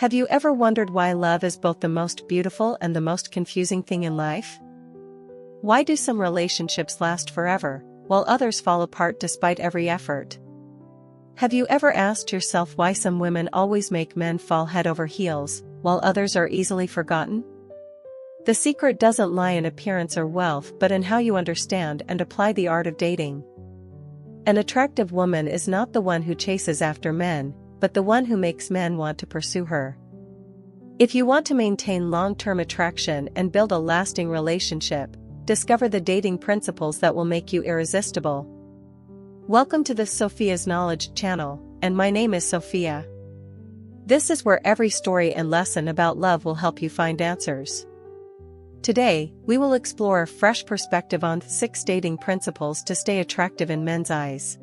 Have you ever wondered why love is both the most beautiful and the most confusing thing in life? Why do some relationships last forever, while others fall apart despite every effort? Have you ever asked yourself why some women always make men fall head over heels, while others are easily forgotten? The secret doesn't lie in appearance or wealth but in how you understand and apply the art of dating. An attractive woman is not the one who chases after men, but the one who makes men want to pursue her. If you want to maintain long-term attraction and build a lasting relationship, discover the dating principles that will make you irresistible. Welcome to the Sophia's Knowledge channel, and my name is Sophia. This is where every story and lesson about love will help you find answers. Today, we will explore a fresh perspective on 6 dating principles to stay attractive in men's eyes.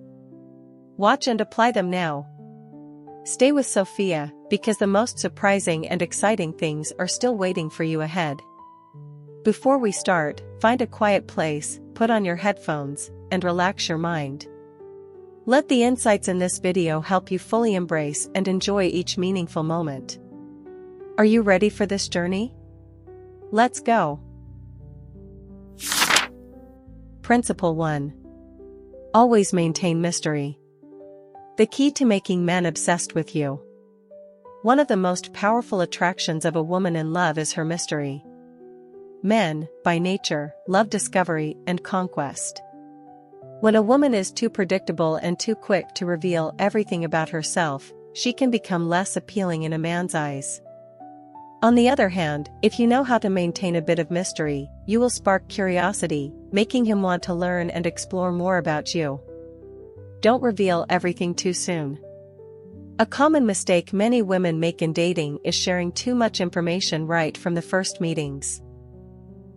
Watch and apply them now. Stay with Sophia, because the most surprising and exciting things are still waiting for you ahead. Before we start, find a quiet place, put on your headphones, and relax your mind. Let the insights in this video help you fully embrace and enjoy each meaningful moment. Are you ready for this journey? Let's go! Principle 1. Always maintain mystery. The key to making men obsessed with you. One of the most powerful attractions of a woman in love is her mystery. Men, by nature, love discovery and conquest. When a woman is too predictable and too quick to reveal everything about herself, she can become less appealing in a man's eyes. On the other hand, if you know how to maintain a bit of mystery, you will spark curiosity, making him want to learn and explore more about you. Don't reveal everything too soon. A common mistake many women make in dating is sharing too much information right from the first meetings.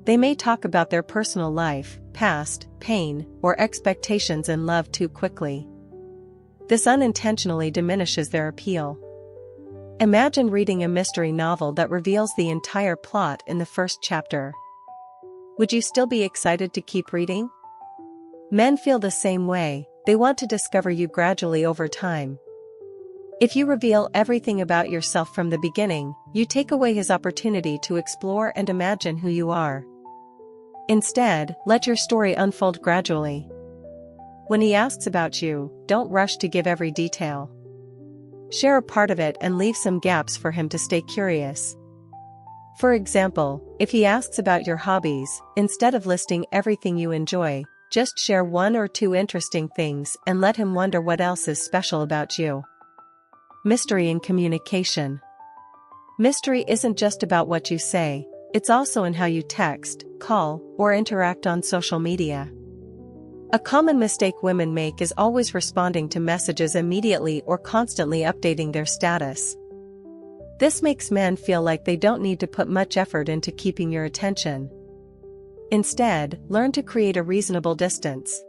They may talk about their personal life, past, pain, or expectations in love too quickly. This unintentionally diminishes their appeal. Imagine reading a mystery novel that reveals the entire plot in the first chapter. Would you still be excited to keep reading? Men feel the same way. They want to discover you gradually over time. If you reveal everything about yourself from the beginning, you take away his opportunity to explore and imagine who you are. Instead, let your story unfold gradually. When he asks about you, don't rush to give every detail. Share a part of it and leave some gaps for him to stay curious. For example, if he asks about your hobbies, instead of listing everything you enjoy, just share 1 or 2 interesting things and let him wonder what else is special about you. Mystery in communication. Mystery isn't just about what you say, it's also in how you text, call, or interact on social media. A common mistake women make is always responding to messages immediately or constantly updating their status. This makes men feel like they don't need to put much effort into keeping your attention. Instead, learn to create a reasonable distance.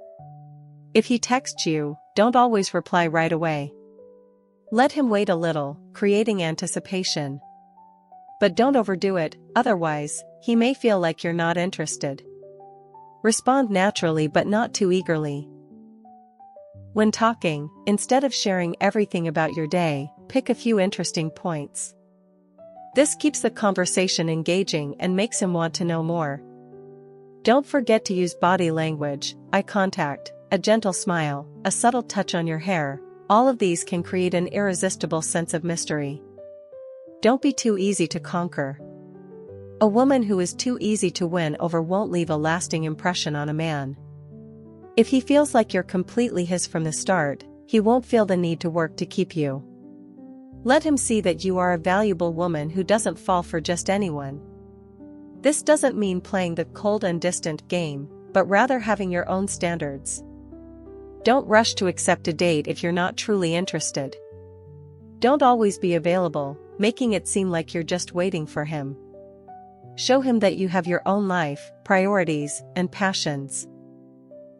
If he texts you, don't always reply right away. Let him wait a little, creating anticipation. But don't overdo it, otherwise, he may feel like you're not interested. Respond naturally but not too eagerly. When talking, instead of sharing everything about your day, pick a few interesting points. This keeps the conversation engaging and makes him want to know more. Don't forget to use body language, eye contact, a gentle smile, a subtle touch on your hair. All of these can create an irresistible sense of mystery. Don't be too easy to conquer. A woman who is too easy to win over won't leave a lasting impression on a man. If he feels like you're completely his from the start, he won't feel the need to work to keep you. Let him see that you are a valuable woman who doesn't fall for just anyone. This doesn't mean playing the cold and distant game, but rather having your own standards. Don't rush to accept a date if you're not truly interested. Don't always be available, making it seem like you're just waiting for him. Show him that you have your own life, priorities, and passions.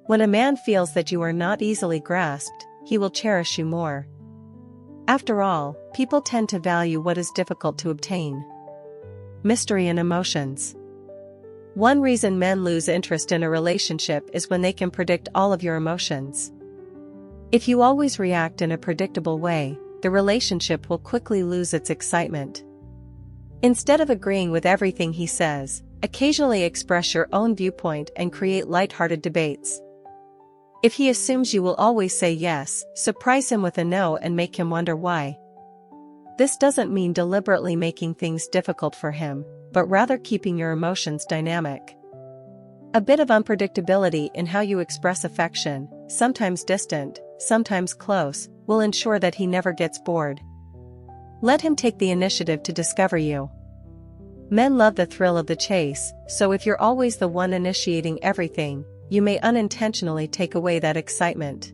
When a man feels that you are not easily grasped, he will cherish you more. After all, people tend to value what is difficult to obtain. Mystery and emotions. One reason men lose interest in a relationship is when they can predict all of your emotions. If you always react in a predictable way, the relationship will quickly lose its excitement. Instead of agreeing with everything he says, occasionally express your own viewpoint and create light-hearted debates. If he assumes you will always say yes, surprise him with a no and make him wonder why. This doesn't mean deliberately making things difficult for him, but rather keeping your emotions dynamic. A bit of unpredictability in how you express affection, sometimes distant, sometimes close, will ensure that he never gets bored. Let him take the initiative to discover you. Men love the thrill of the chase, so if you're always the one initiating everything, you may unintentionally take away that excitement.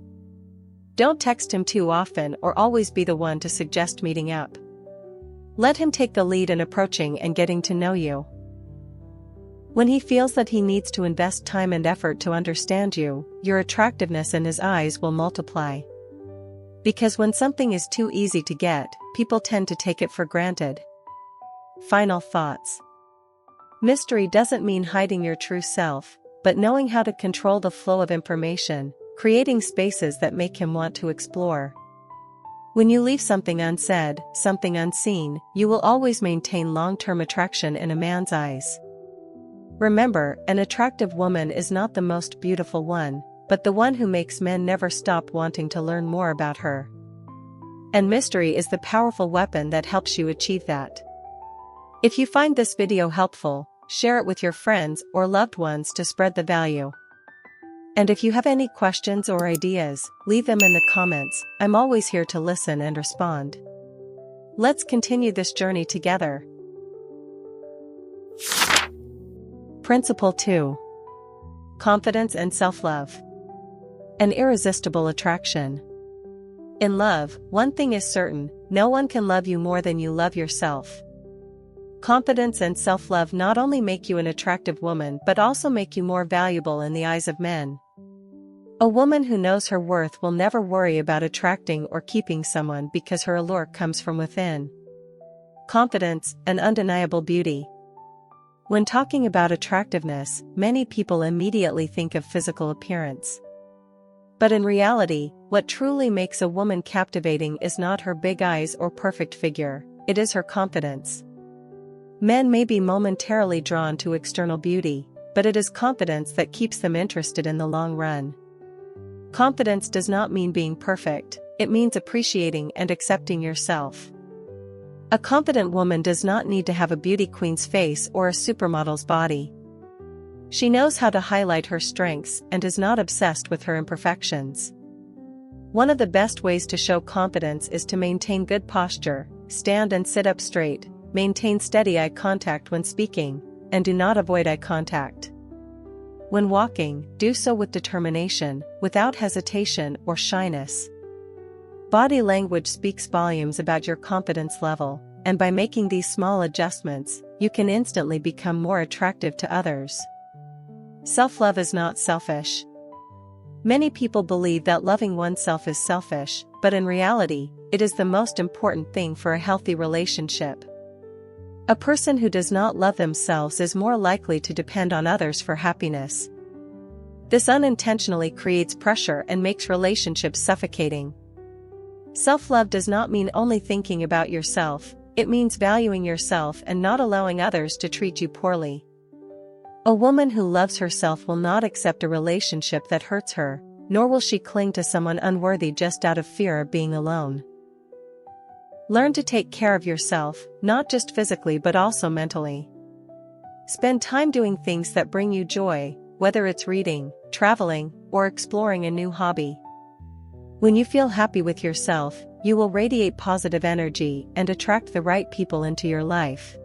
Don't text him too often or always be the one to suggest meeting up. Let him take the lead in approaching and getting to know you. When he feels that he needs to invest time and effort to understand you, your attractiveness in his eyes will multiply. Because when something is too easy to get, people tend to take it for granted. Final thoughts. Mystery doesn't mean hiding your true self, but knowing how to control the flow of information, creating spaces that make him want to explore. When you leave something unsaid, something unseen, you will always maintain long-term attraction in a man's eyes. Remember, an attractive woman is not the most beautiful one, but the one who makes men never stop wanting to learn more about her. And mystery is the powerful weapon that helps you achieve that. If you find this video helpful, share it with your friends or loved ones to spread the value. And if you have any questions or ideas, leave them in the comments. I'm always here to listen and respond. Let's continue this journey together. Principle 2. Confidence and self-love. An irresistible attraction. In love, one thing is certain, no one can love you more than you love yourself. Confidence and self-love not only make you an attractive woman but also make you more valuable in the eyes of men. A woman who knows her worth will never worry about attracting or keeping someone because her allure comes from within. Confidence, an undeniable beauty. When talking about attractiveness, many people immediately think of physical appearance. But in reality, what truly makes a woman captivating is not her big eyes or perfect figure, it is her confidence. Men may be momentarily drawn to external beauty, but it is confidence that keeps them interested in the long run. Confidence does not mean being perfect, it means appreciating and accepting yourself. A confident woman does not need to have a beauty queen's face or a supermodel's body. She knows how to highlight her strengths and is not obsessed with her imperfections. One of the best ways to show confidence is to maintain good posture, stand and sit up straight, maintain steady eye contact when speaking, and do not avoid eye contact. When walking, do so with determination, without hesitation or shyness. Body language speaks volumes about your confidence level, and by making these small adjustments, you can instantly become more attractive to others. Self-love is not selfish. Many people believe that loving oneself is selfish, but in reality, it is the most important thing for a healthy relationship. A person who does not love themselves is more likely to depend on others for happiness. This unintentionally creates pressure and makes relationships suffocating. Self-love does not mean only thinking about yourself, it means valuing yourself and not allowing others to treat you poorly. A woman who loves herself will not accept a relationship that hurts her, nor will she cling to someone unworthy just out of fear of being alone. Learn to take care of yourself, not just physically but also mentally. Spend time doing things that bring you joy, whether it's reading, traveling, or exploring a new hobby. When you feel happy with yourself, you will radiate positive energy and attract the right people into your life.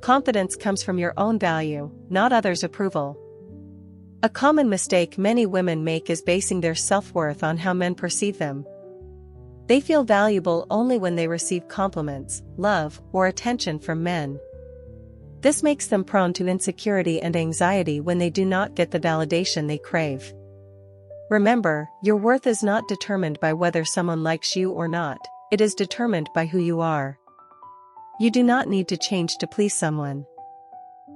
Confidence comes from your own value, not others' approval. A common mistake many women make is basing their self-worth on how men perceive them. They feel valuable only when they receive compliments, love, or attention from men. This makes them prone to insecurity and anxiety when they do not get the validation they crave. Remember, your worth is not determined by whether someone likes you or not, it is determined by who you are. You do not need to change to please someone.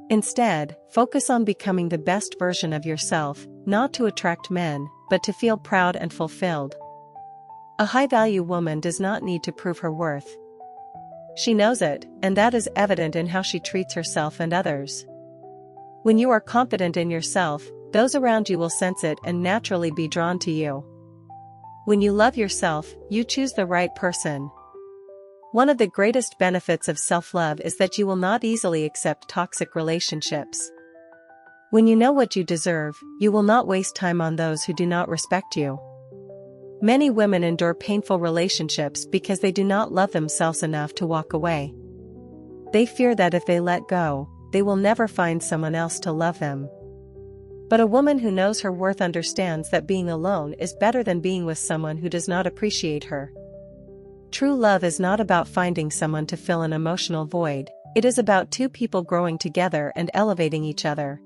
Instead, focus on becoming the best version of yourself, not to attract men, but to feel proud and fulfilled. A high-value woman does not need to prove her worth. She knows it, and that is evident in how she treats herself and others. When you are confident in yourself, those around you will sense it and naturally be drawn to you. When you love yourself, you choose the right person. One of the greatest benefits of self-love is that you will not easily accept toxic relationships. When you know what you deserve, you will not waste time on those who do not respect you. Many women endure painful relationships because they do not love themselves enough to walk away. They fear that if they let go, they will never find someone else to love them. But a woman who knows her worth understands that being alone is better than being with someone who does not appreciate her. True love is not about finding someone to fill an emotional void, it is about two people growing together and elevating each other.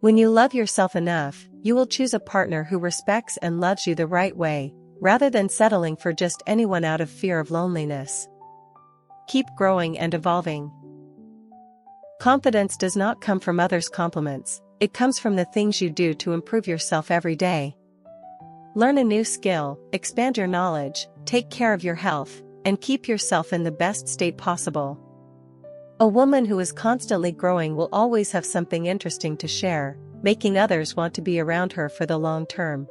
When you love yourself enough, you will choose a partner who respects and loves you the right way, rather than settling for just anyone out of fear of loneliness. Keep growing and evolving. Confidence does not come from others' compliments, it comes from the things you do to improve yourself every day. Learn a new skill, expand your knowledge, take care of your health, and keep yourself in the best state possible. A woman who is constantly growing will always have something interesting to share, making others want to be around her for the long term.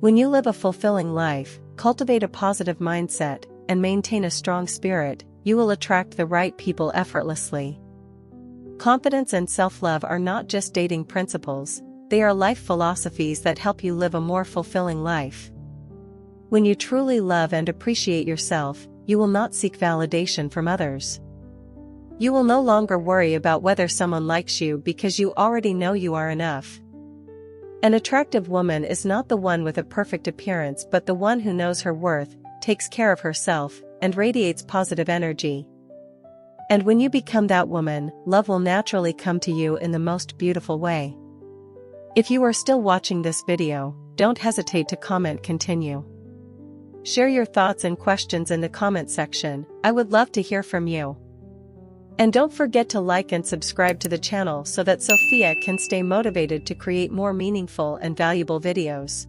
When you live a fulfilling life, cultivate a positive mindset, and maintain a strong spirit, you will attract the right people effortlessly. Confidence and self-love are not just dating principles, they are life philosophies that help you live a more fulfilling life. When you truly love and appreciate yourself, you will not seek validation from others. You will no longer worry about whether someone likes you because you already know you are enough. An attractive woman is not the one with a perfect appearance but the one who knows her worth, takes care of herself, and radiates positive energy. And when you become that woman, love will naturally come to you in the most beautiful way. If you are still watching this video, don't hesitate to comment continue. Share your thoughts and questions in the comment section, I would love to hear from you. And don't forget to like and subscribe to the channel so that Sophia can stay motivated to create more meaningful and valuable videos.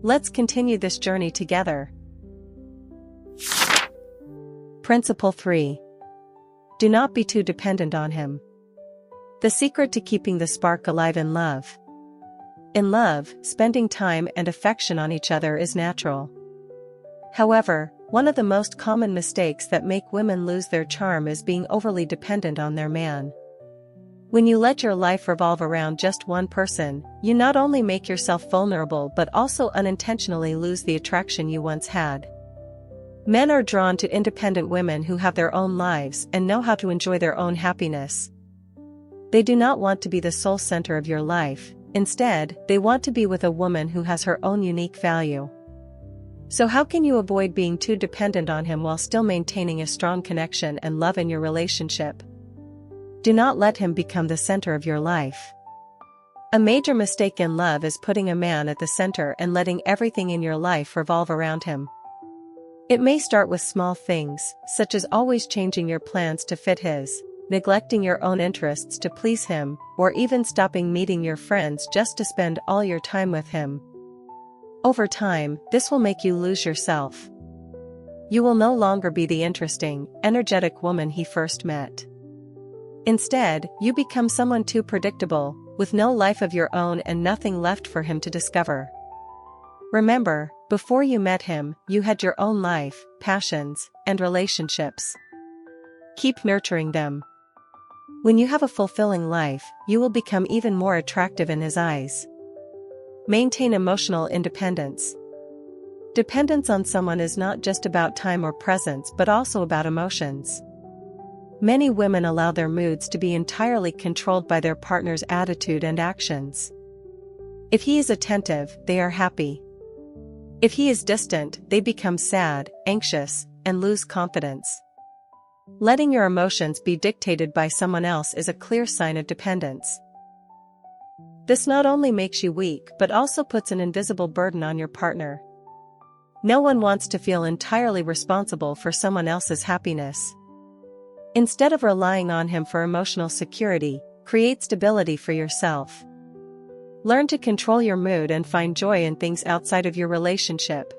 Let's continue this journey together. Principle 3. Do not be too dependent on him. The secret to keeping the spark alive in love. In love, spending time and affection on each other is natural. However, one of the most common mistakes that make women lose their charm is being overly dependent on their man. When you let your life revolve around just one person, you not only make yourself vulnerable but also unintentionally lose the attraction you once had. Men are drawn to independent women who have their own lives and know how to enjoy their own happiness. They do not want to be the sole center of your life, instead, they want to be with a woman who has her own unique value. So how can you avoid being too dependent on him while still maintaining a strong connection and love in your relationship? Do not let him become the center of your life. A major mistake in love is putting a man at the center and letting everything in your life revolve around him. It may start with small things, such as always changing your plans to fit his, neglecting your own interests to please him, or even stopping meeting your friends just to spend all your time with him. Over time, this will make you lose yourself. You will no longer be the interesting, energetic woman he first met. Instead, you become someone too predictable, with no life of your own and nothing left for him to discover. Remember, before you met him, you had your own life, passions, and relationships. Keep nurturing them. When you have a fulfilling life, you will become even more attractive in his eyes. Maintain emotional independence. Dependence on someone is not just about time or presence but also about emotions. Many women allow their moods to be entirely controlled by their partner's attitude and actions. If he is attentive, they are happy. If he is distant, they become sad, anxious, and lose confidence. Letting your emotions be dictated by someone else is a clear sign of dependence. This not only makes you weak but also puts an invisible burden on your partner. No one wants to feel entirely responsible for someone else's happiness. Instead of relying on him for emotional security, create stability for yourself. Learn to control your mood and find joy in things outside of your relationship.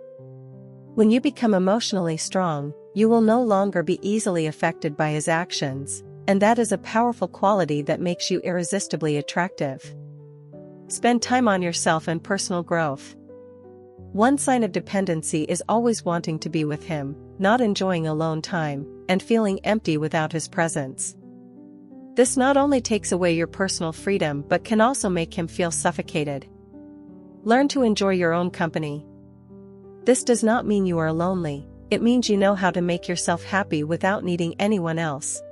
When you become emotionally strong, you will no longer be easily affected by his actions, and that is a powerful quality that makes you irresistibly attractive. Spend time on yourself and personal growth. One sign of dependency is always wanting to be with him, not enjoying alone time, and feeling empty without his presence. This not only takes away your personal freedom but can also make him feel suffocated. Learn to enjoy your own company. This does not mean you are lonely, it means you know how to make yourself happy without needing anyone else.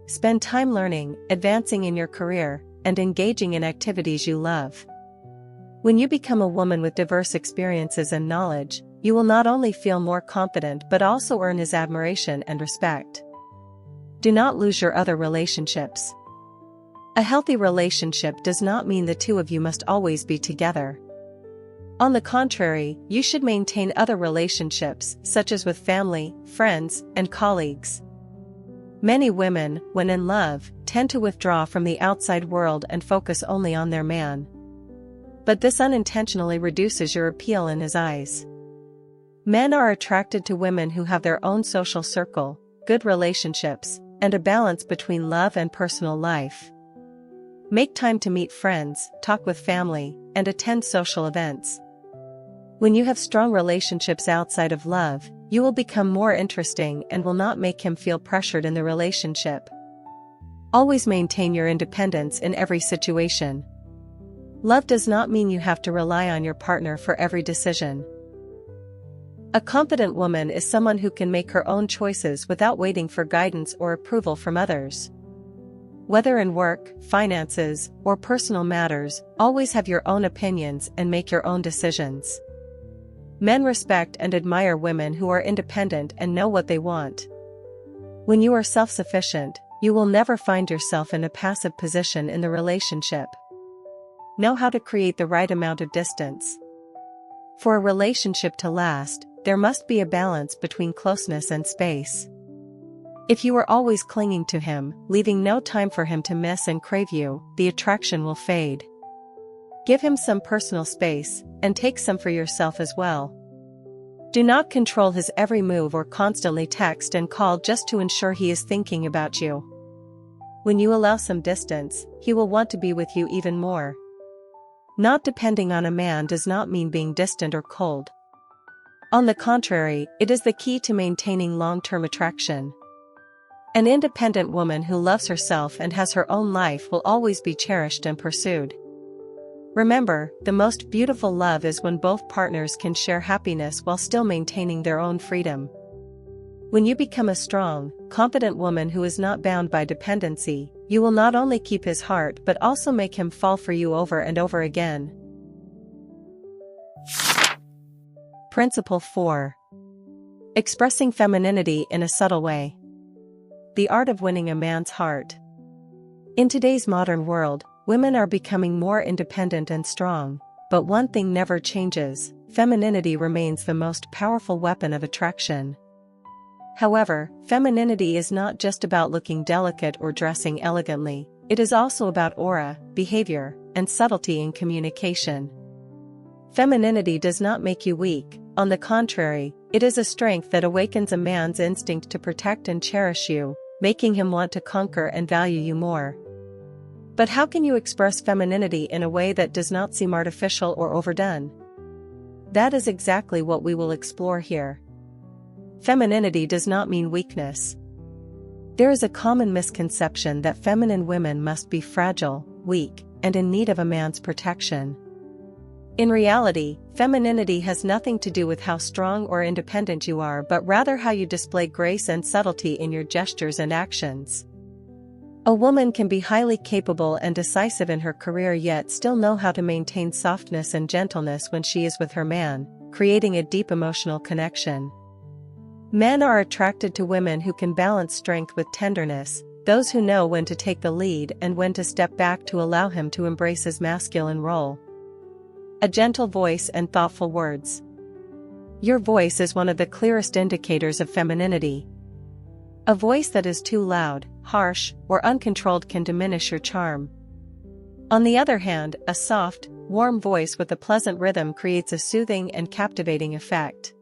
Spend time learning, advancing in your career, and engaging in activities you love. When you become a woman with diverse experiences and knowledge, you will not only feel more confident but also earn his admiration and respect. Do not lose your other relationships. A healthy relationship does not mean the two of you must always be together. On the contrary, you should maintain other relationships, such as with family, friends, and colleagues. Many women, when in love, tend to withdraw from the outside world and focus only on their man. But this unintentionally reduces your appeal in his eyes. Men are attracted to women who have their own social circle, good relationships, and a balance between love and personal life. Make time to meet friends, talk with family, and attend social events. When you have strong relationships outside of love, you will become more interesting and will not make him feel pressured in the relationship. Always maintain your independence in every situation. Love does not mean you have to rely on your partner for every decision. A confident woman is someone who can make her own choices without waiting for guidance or approval from others. Whether in work, finances, or personal matters, always have your own opinions and make your own decisions. Men respect and admire women who are independent and know what they want. When you are self-sufficient, you will never find yourself in a passive position in the relationship. Know how to create the right amount of distance. For a relationship to last, there must be a balance between closeness and space. If you are always clinging to him, leaving no time for him to miss and crave you, the attraction will fade. Give him some personal space, and take some for yourself as well. Do not control his every move or constantly text and call just to ensure he is thinking about you. When you allow some distance, he will want to be with you even more. Not depending on a man does not mean being distant or cold. On the contrary, it is the key to maintaining long-term attraction. An independent woman who loves herself and has her own life will always be cherished and pursued. Remember, the most beautiful love is when both partners can share happiness while still maintaining their own freedom. When you become a strong, confident woman who is not bound by dependency, you will not only keep his heart but also make him fall for you over and over again. Principle 4. Expressing femininity in a subtle way. The art of winning a man's heart. In today's modern world, women are becoming more independent and strong, but one thing never changes: femininity remains the most powerful weapon of attraction. However, femininity is not just about looking delicate or dressing elegantly, it is also about aura, behavior, and subtlety in communication. Femininity does not make you weak, on the contrary, it is a strength that awakens a man's instinct to protect and cherish you, making him want to conquer and value you more. But how can you express femininity in a way that does not seem artificial or overdone? That is exactly what we will explore here. Femininity does not mean weakness. There is a common misconception that feminine women must be fragile, weak, and in need of a man's protection. In reality, femininity has nothing to do with how strong or independent you are, but rather how you display grace and subtlety in your gestures and actions. A woman can be highly capable and decisive in her career yet still know how to maintain softness and gentleness when she is with her man, creating a deep emotional connection. Men are attracted to women who can balance strength with tenderness, those who know when to take the lead and when to step back to allow him to embrace his masculine role. A gentle voice and thoughtful words. Your voice is one of the clearest indicators of femininity. A voice that is too loud, harsh, or uncontrolled can diminish your charm. On the other hand, a soft, warm voice with a pleasant rhythm creates a soothing and captivating effect.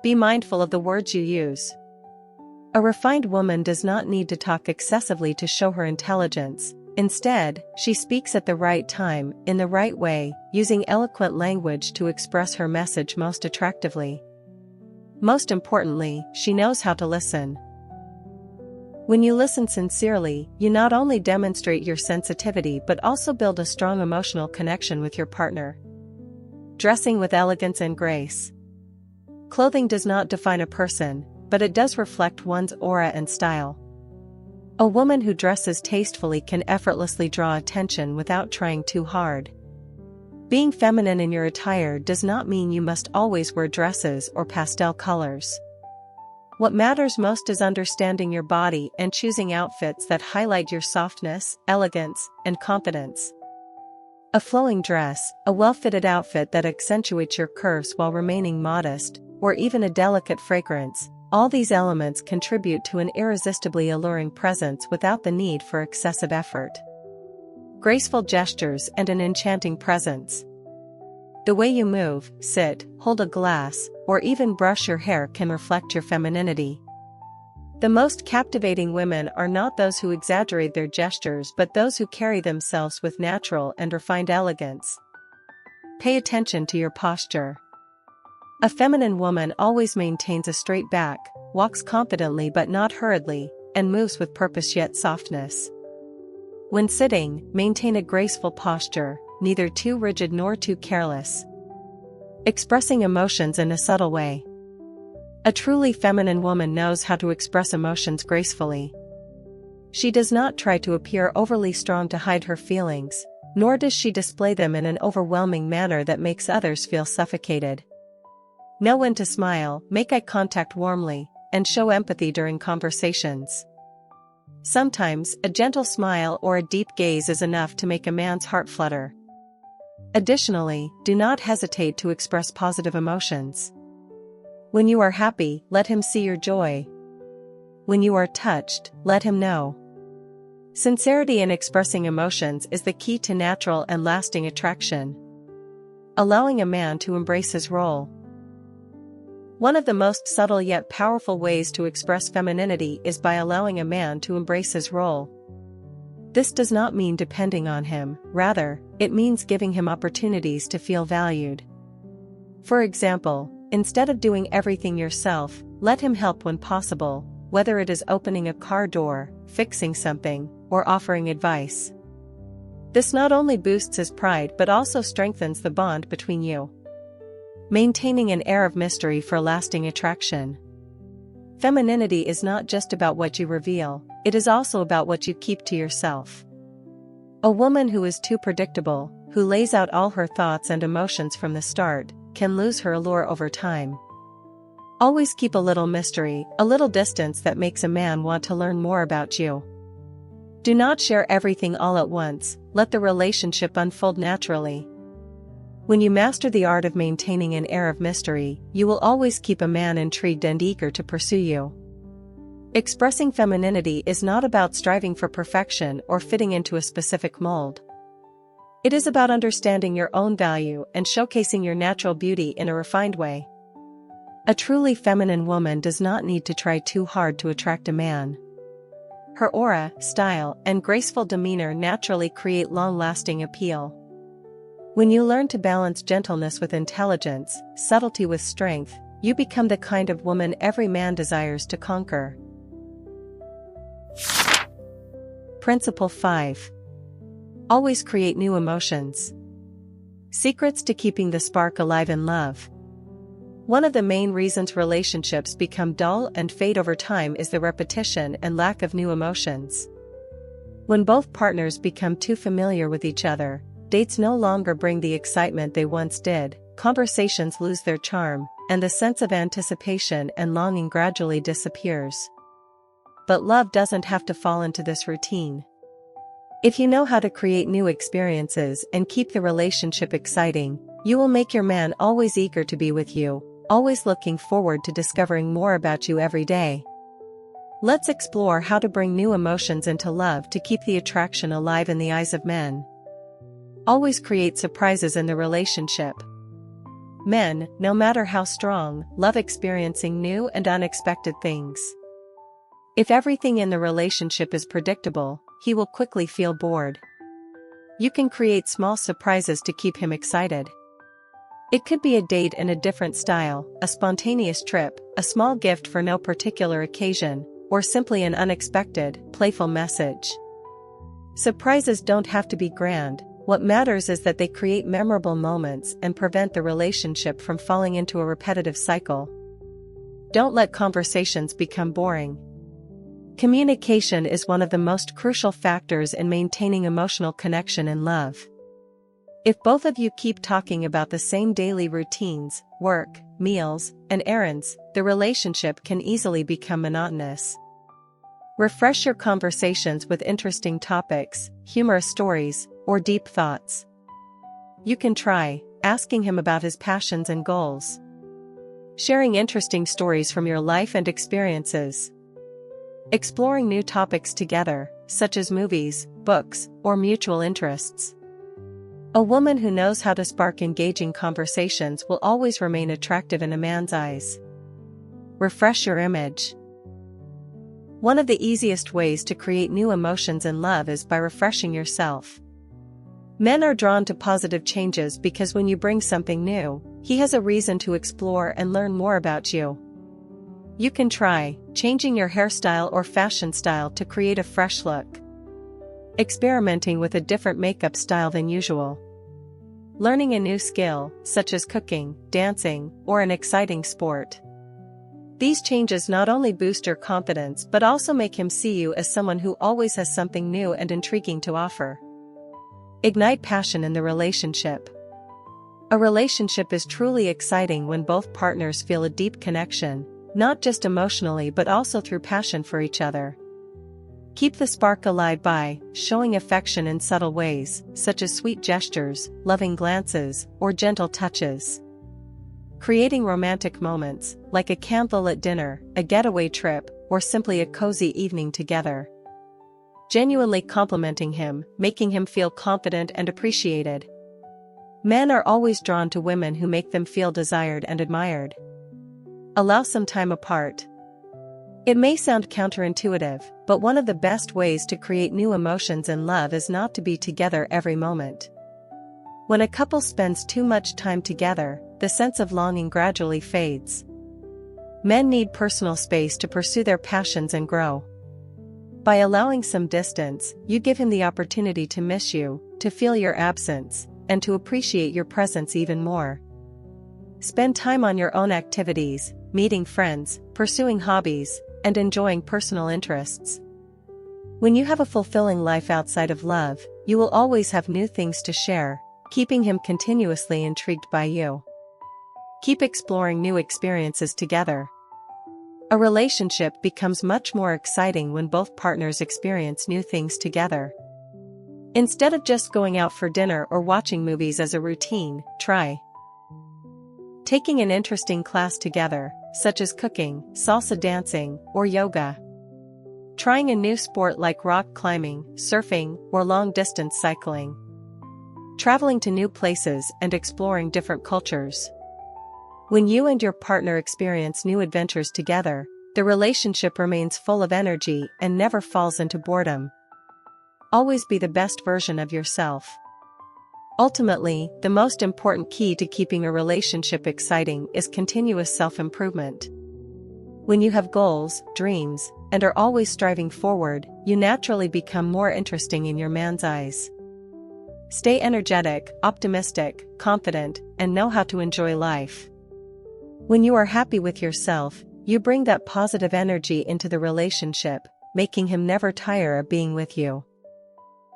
Be mindful of the words you use. A refined woman does not need to talk excessively to show her intelligence. Instead, she speaks at the right time, in the right way, using eloquent language to express her message most attractively. Most importantly, she knows how to listen. When you listen sincerely, you not only demonstrate your sensitivity but also build a strong emotional connection with your partner. Dressing with elegance and grace. Clothing does not define a person, but it does reflect one's aura and style. A woman who dresses tastefully can effortlessly draw attention without trying too hard. Being feminine in your attire does not mean you must always wear dresses or pastel colors. What matters most is understanding your body and choosing outfits that highlight your softness, elegance, and confidence. A flowing dress, a well-fitted outfit that accentuates your curves while remaining modest, or even a delicate fragrance, all these elements contribute to an irresistibly alluring presence without the need for excessive effort. Graceful gestures and an enchanting presence. The way you move, sit, hold a glass, or even brush your hair can reflect your femininity. The most captivating women are not those who exaggerate their gestures but those who carry themselves with natural and refined elegance. Pay attention to your posture. A feminine woman always maintains a straight back, walks confidently but not hurriedly, and moves with purpose yet softness. When sitting, maintain a graceful posture, neither too rigid nor too careless. Expressing emotions in a subtle way. A truly feminine woman knows how to express emotions gracefully. She does not try to appear overly strong to hide her feelings, nor does she display them in an overwhelming manner that makes others feel suffocated. Know when to smile, make eye contact warmly, and show empathy during conversations. Sometimes, a gentle smile or a deep gaze is enough to make a man's heart flutter. Additionally, do not hesitate to express positive emotions. When you are happy, let him see your joy. When you are touched, let him know. Sincerity in expressing emotions is the key to natural and lasting attraction. Allowing a man to embrace his role. One of the most subtle yet powerful ways to express femininity is by allowing a man to embrace his role. This does not mean depending on him, rather, it means giving him opportunities to feel valued. For example, instead of doing everything yourself, let him help when possible, whether it is opening a car door, fixing something, or offering advice. This not only boosts his pride but also strengthens the bond between you. Maintaining an air of mystery for lasting attraction. Femininity is not just about what you reveal, it is also about what you keep to yourself. A woman who is too predictable, who lays out all her thoughts and emotions from the start, can lose her allure over time. Always keep a little mystery, a little distance that makes a man want to learn more about you. Do not share everything all at once, let the relationship unfold naturally. When you master the art of maintaining an air of mystery, you will always keep a man intrigued and eager to pursue you. Expressing femininity is not about striving for perfection or fitting into a specific mold. It is about understanding your own value and showcasing your natural beauty in a refined way. A truly feminine woman does not need to try too hard to attract a man. Her aura, style, and graceful demeanor naturally create long-lasting appeal. When you learn to balance gentleness with intelligence, subtlety with strength, you become the kind of woman every man desires to conquer. Principle 5. Always create new emotions. Secrets to keeping the spark alive in love. One of the main reasons relationships become dull and fade over time is the repetition and lack of new emotions. When both partners become too familiar with each other, dates no longer bring the excitement they once did, conversations lose their charm, and the sense of anticipation and longing gradually disappears. But love doesn't have to fall into this routine. If you know how to create new experiences and keep the relationship exciting, you will make your man always eager to be with you, always looking forward to discovering more about you every day. Let's explore how to bring new emotions into love to keep the attraction alive in the eyes of men. Always create surprises in the relationship. Men, no matter how strong, love experiencing new and unexpected things. If everything in the relationship is predictable, he will quickly feel bored. You can create small surprises to keep him excited. It could be a date in a different style, a spontaneous trip, a small gift for no particular occasion, or simply an unexpected, playful message. Surprises don't have to be grand. What matters is that they create memorable moments and prevent the relationship from falling into a repetitive cycle. Don't let conversations become boring. Communication is one of the most crucial factors in maintaining emotional connection and love. If both of you keep talking about the same daily routines, work, meals, and errands, the relationship can easily become monotonous. Refresh your conversations with interesting topics, humorous stories, or deep thoughts. You can try asking him about his passions and goals. Sharing interesting stories from your life and experiences. Exploring new topics together, such as movies, books, or mutual interests. A woman who knows how to spark engaging conversations will always remain attractive in a man's eyes. Refresh your image. One of the easiest ways to create new emotions in love is by refreshing yourself. Men are drawn to positive changes because when you bring something new, he has a reason to explore and learn more about you. You can try changing your hairstyle or fashion style to create a fresh look. Experimenting with a different makeup style than usual. Learning a new skill, such as cooking, dancing, or an exciting sport. These changes not only boost your confidence but also make him see you as someone who always has something new and intriguing to offer. Ignite passion in the relationship. A relationship is truly exciting when both partners feel a deep connection, not just emotionally but also through passion for each other. Keep the spark alive by showing affection in subtle ways, such as sweet gestures, loving glances, or gentle touches. Creating romantic moments, like a candlelit dinner, a getaway trip, or simply a cozy evening together. Genuinely complimenting him, making him feel confident and appreciated. Men are always drawn to women who make them feel desired and admired. Allow some time apart. It may sound counterintuitive, but one of the best ways to create new emotions in love is not to be together every moment. When a couple spends too much time together, the sense of longing gradually fades. Men need personal space to pursue their passions and grow. By allowing some distance, you give him the opportunity to miss you, to feel your absence, and to appreciate your presence even more. Spend time on your own activities, meeting friends, pursuing hobbies, and enjoying personal interests. When you have a fulfilling life outside of love, you will always have new things to share, keeping him continuously intrigued by you. Keep exploring new experiences together. A relationship becomes much more exciting when both partners experience new things together. Instead of just going out for dinner or watching movies as a routine, try taking an interesting class together, such as cooking, salsa dancing, or yoga. Trying a new sport like rock climbing, surfing, or long-distance cycling. Traveling to new places and exploring different cultures. When you and your partner experience new adventures together, the relationship remains full of energy and never falls into boredom. Always be the best version of yourself. Ultimately, the most important key to keeping a relationship exciting is continuous self-improvement. When you have goals, dreams, and are always striving forward, you naturally become more interesting in your man's eyes. Stay energetic, optimistic, confident, and know how to enjoy life. When you are happy with yourself, you bring that positive energy into the relationship, making him never tire of being with you.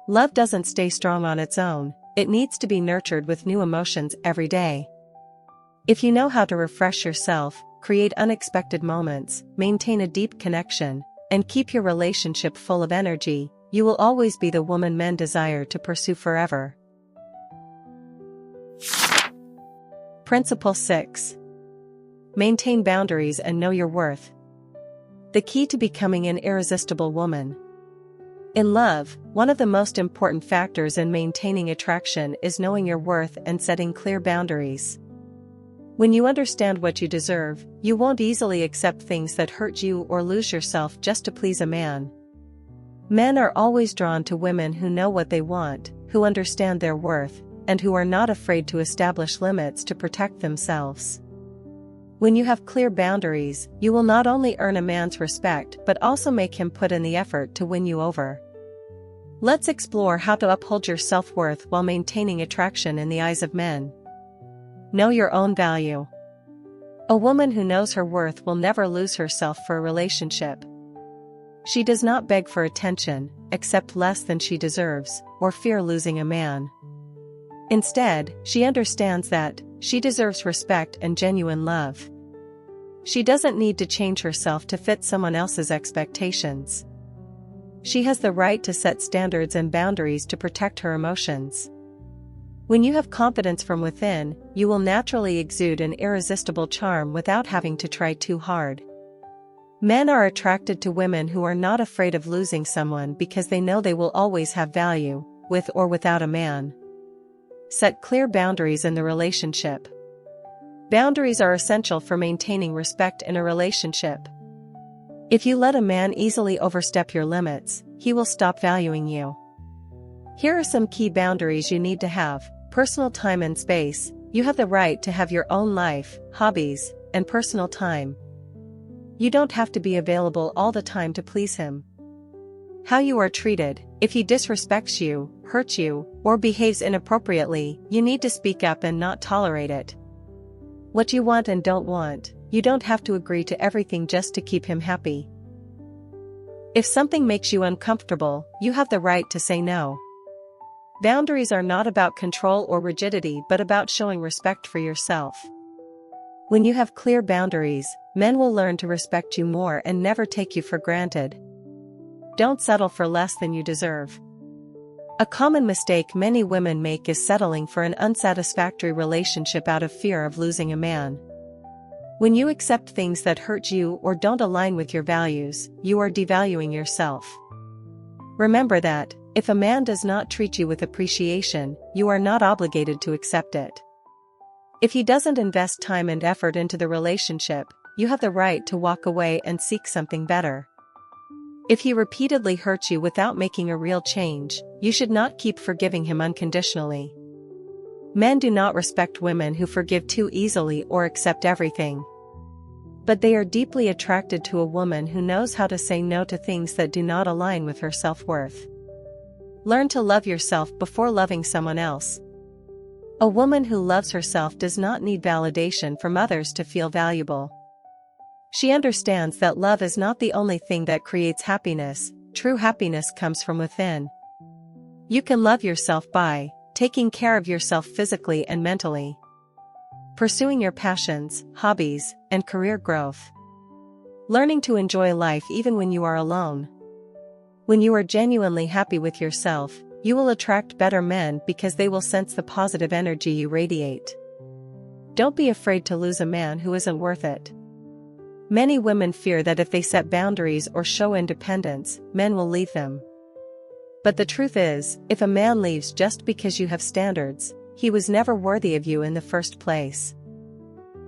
Love doesn't stay strong on its own, it needs to be nurtured with new emotions every day. If you know how to refresh yourself, create unexpected moments, maintain a deep connection, and keep your relationship full of energy, you will always be the woman men desire to pursue forever. Principle 6. Maintain boundaries and know your worth. The key to becoming an irresistible woman. In love, one of the most important factors in maintaining attraction is knowing your worth and setting clear boundaries. When you understand what you deserve, you won't easily accept things that hurt you or lose yourself just to please a man. Men are always drawn to women who know what they want, who understand their worth, and who are not afraid to establish limits to protect themselves. When you have clear boundaries, you will not only earn a man's respect but also make him put in the effort to win you over. Let's explore how to uphold your self-worth while maintaining attraction in the eyes of men. Know your own value. A woman who knows her worth will never lose herself for a relationship. She does not beg for attention, accept less than she deserves, or fear losing a man. Instead, she understands that she deserves respect and genuine love. She doesn't need to change herself to fit someone else's expectations. She has the right to set standards and boundaries to protect her emotions. When you have confidence from within, you will naturally exude an irresistible charm without having to try too hard. Men are attracted to women who are not afraid of losing someone because they know they will always have value, with or without a man. Set clear boundaries in the relationship. Boundaries are essential for maintaining respect in a relationship. If you let a man easily overstep your limits, he will stop valuing you. Here are some key boundaries you need to have. Personal time and space. You have the right to have your own life, hobbies, and personal time. You don't have to be available all the time to please him. How you are treated. If he disrespects you, hurts you, or behaves inappropriately, you need to speak up and not tolerate it. What you want and don't want. You don't have to agree to everything just to keep him happy. If something makes you uncomfortable, you have the right to say no. Boundaries are not about control or rigidity but about showing respect for yourself. When you have clear boundaries, men will learn to respect you more and never take you for granted. Don't settle for less than you deserve. A common mistake many women make is settling for an unsatisfactory relationship out of fear of losing a man. When you accept things that hurt you or don't align with your values, you are devaluing yourself. Remember that, if a man does not treat you with appreciation, you are not obligated to accept it. If he doesn't invest time and effort into the relationship, you have the right to walk away and seek something better. If he repeatedly hurts you without making a real change, you should not keep forgiving him unconditionally. Men do not respect women who forgive too easily or accept everything. But they are deeply attracted to a woman who knows how to say no to things that do not align with her self-worth. Learn to love yourself before loving someone else. A woman who loves herself does not need validation from others to feel valuable. She understands that love is not the only thing that creates happiness. True happiness comes from within. You can love yourself by taking care of yourself physically and mentally, pursuing your passions, hobbies, and career growth, learning to enjoy life even when you are alone. When you are genuinely happy with yourself, you will attract better men because they will sense the positive energy you radiate. Don't be afraid to lose a man who isn't worth it. Many women fear that if they set boundaries or show independence, men will leave them. But the truth is, if a man leaves just because you have standards, he was never worthy of you in the first place.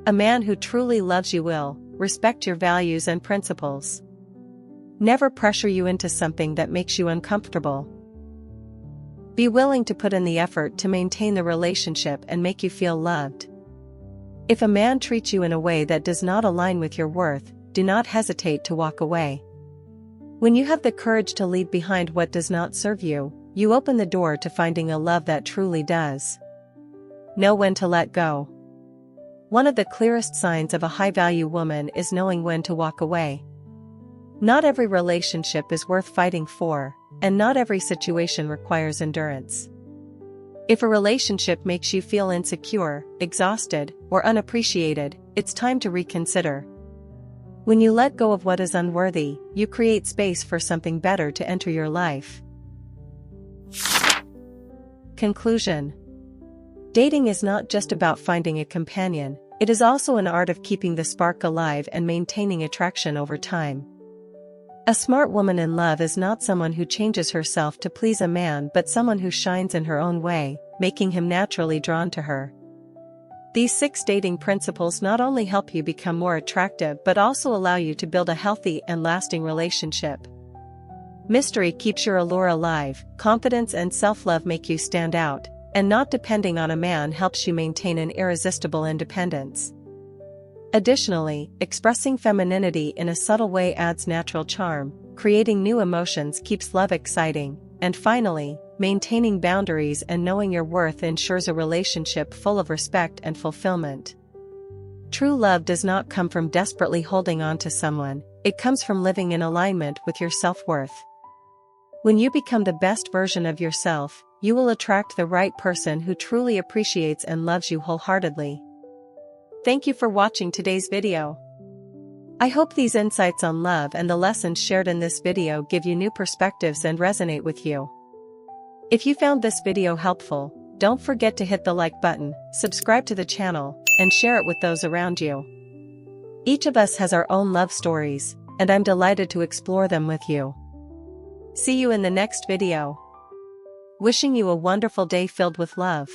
A man who truly loves you will respect your values and principles. Never pressure you into something that makes you uncomfortable. Be willing to put in the effort to maintain the relationship and make you feel loved. If a man treats you in a way that does not align with your worth, do not hesitate to walk away. When you have the courage to leave behind what does not serve you, you open the door to finding a love that truly does. Know when to let go. One of the clearest signs of a high-value woman is knowing when to walk away. Not every relationship is worth fighting for, and not every situation requires endurance. If a relationship makes you feel insecure, exhausted, or unappreciated, it's time to reconsider. When you let go of what is unworthy, you create space for something better to enter your life. Conclusion. Dating is not just about finding a companion, it is also an art of keeping the spark alive and maintaining attraction over time. A smart woman in love is not someone who changes herself to please a man but someone who shines in her own way, making him naturally drawn to her. These 6 dating principles not only help you become more attractive but also allow you to build a healthy and lasting relationship. Mystery keeps your allure alive, confidence and self-love make you stand out, and not depending on a man helps you maintain an irresistible independence. Additionally, expressing femininity in a subtle way adds natural charm, creating new emotions keeps love exciting, and finally, maintaining boundaries and knowing your worth ensures a relationship full of respect and fulfillment. True love does not come from desperately holding on to someone, it comes from living in alignment with your self-worth. When you become the best version of yourself, you will attract the right person who truly appreciates and loves you wholeheartedly. Thank you for watching today's video. I hope these insights on love and the lessons shared in this video give you new perspectives and resonate with you. If you found this video helpful, don't forget to hit the like button, subscribe to the channel, and share it with those around you. Each of us has our own love stories, and I'm delighted to explore them with you. See you in the next video. Wishing you a wonderful day filled with love.